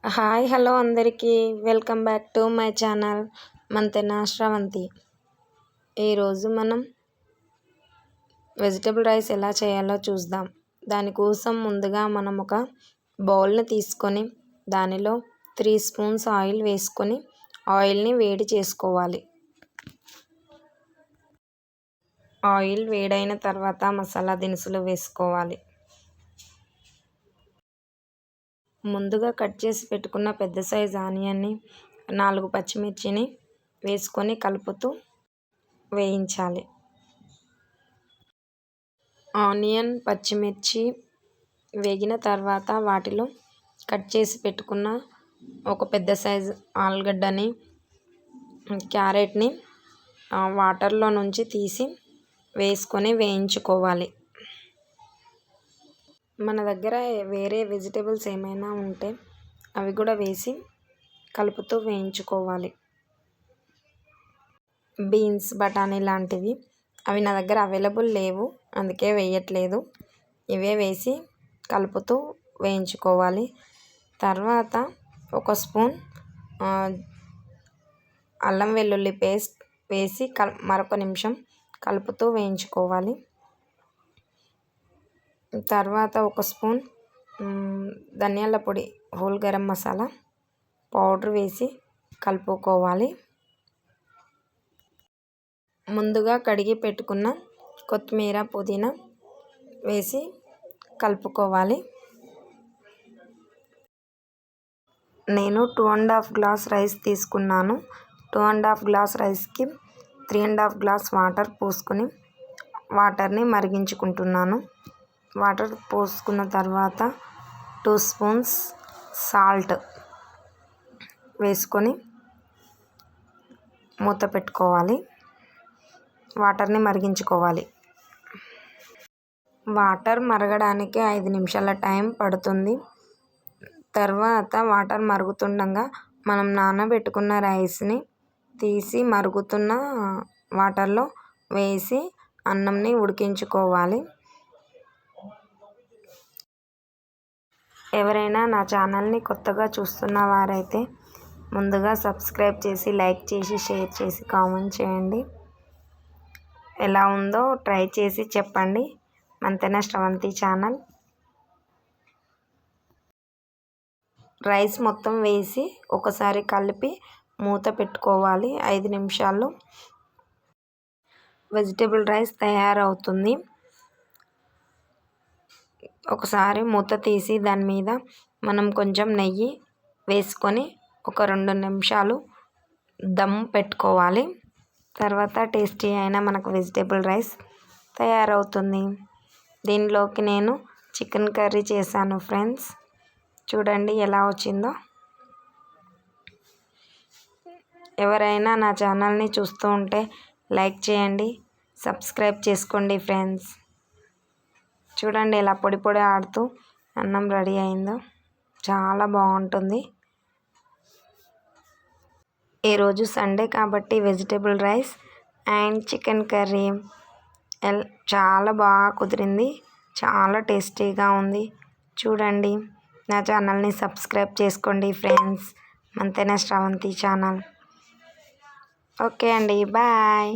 Hi hello అందరికీ welcome back to my channel Manthena Sravanthi. ఈరోజు మనం వెజిటబుల్ రైస్ ఎలా చేయాలో చూద్దాం. దానికోసం ముందుగా మనం ఒక బౌల్ని తీసుకొని దానిలో 3 స్పూన్స్ ఆయిల్ వేసుకొని ఆయిల్ని వేడి చేసుకోవాలి. ఆయిల్ వేడైన తర్వాత మసాలా దినుసులు వేసుకోవాలి. ముందుగా కట్ చేసి పెట్టుకున్న పెద్ద సైజు ఆనియన్ని 4 పచ్చిమిర్చిని వేసుకొని కలుపుతూ వేయించాలి. ఆనియన్ పచ్చిమిర్చి వేగిన తర్వాత వాటిలో కట్ చేసి పెట్టుకున్న ఒక పెద్ద సైజు ఆలుగడ్డని క్యారెట్ని వాటర్లో నుంచి తీసి వేసుకొని వేయించుకోవాలి. మన దగ్గర వేరే వెజిటేబుల్స్ ఏమైనా ఉంటే అవి కూడా వేసి కలుపుతూ వేయించుకోవాలి. బీన్స్ బఠానీ లాంటివి అవి నా దగ్గర అవైలబుల్ లేవు, అందుకే వేయట్లేదు. ఇవే వేసి కలుపుతూ వేయించుకోవాలి. తర్వాత ఒక స్పూన్ అల్లం వెల్లుల్లి పేస్ట్ వేసి మరొక నిమిషం కలుపుతూ వేయించుకోవాలి. తర్వాత ఒక స్పూన్ ధనియాల పొడి హోల్ గరం మసాలా పౌడర్ వేసి కలుపుకోవాలి. ముందుగా కడిగి పెట్టుకున్న కొత్తిమీర పుదీనా వేసి కలుపుకోవాలి. నేను 2.5 గ్లాస్ రైస్ తీసుకున్నాను. 2.5 గ్లాస్ రైస్కి 3.5 గ్లాస్ వాటర్ పోసుకొని వాటర్ని మరిగించుకుంటున్నాను. వాటర్ పోసుకున్న తర్వాత 2 స్పూన్స్ సాల్ట్ వేసుకొని మూత పెట్టుకోవాలి. వాటర్ని మరిగించుకోవాలి. వాటర్ మరగడానికి 5 నిమిషాల టైం పడుతుంది. తర్వాత వాటర్ మరుగుతుండగా మనం నానబెట్టుకున్న రైస్ని తీసి మరుగుతున్న వాటర్లో వేసి అన్నంని ఉడికించుకోవాలి. ఎవరైనా నా ఛానల్ని కొత్తగా చూస్తున్న వారైతే ముందుగా సబ్స్క్రైబ్ చేసి లైక్ చేసి షేర్ చేసి కామెంట్ చేయండి. ఎలా ఉందో ట్రై చేసి చెప్పండి. మంతెన శ్రవంతి ఛానల్. రైస్ మొత్తం వేసి ఒకసారి కలిపి మూత పెట్టుకోవాలి. 5 నిమిషాలు వెజిటేబుల్ రైస్ తయారవుతుంది. ఒకసారి మూత తీసి దాని మీద మనం కొంచెం నెయ్యి వేసుకొని ఒక 2 నిమిషాలు దమ్ పెట్టుకోవాలి. తర్వాత టేస్టీ అయిన మనకు వెజిటేబుల్ రైస్ తయారవుతుంది. దీనిలోకి నేను చికెన్ కర్రీ చేశాను ఫ్రెండ్స్. చూడండి ఎలా వచ్చిందో. ఎవరైనా నా ఛానల్ని చూస్తూ ఉంటే లైక్ చేయండి, సబ్స్క్రైబ్ చేసుకోండి ఫ్రెండ్స్. చూడండి ఎలా పొడి పొడి ఆడుతూ అన్నం రెడీ అయిందో. చాలా బాగుంటుంది. ఈరోజు సండే కాబట్టి vegetable rice and chicken curry చాలా బాగా కుదిరింది. చాలా టేస్టీగా ఉంది. చూడండి. నా ఛానల్ని సబ్స్క్రైబ్ చేసుకోండి friends. Manthena Sravanthi channel. Okay అండి, బాయ్.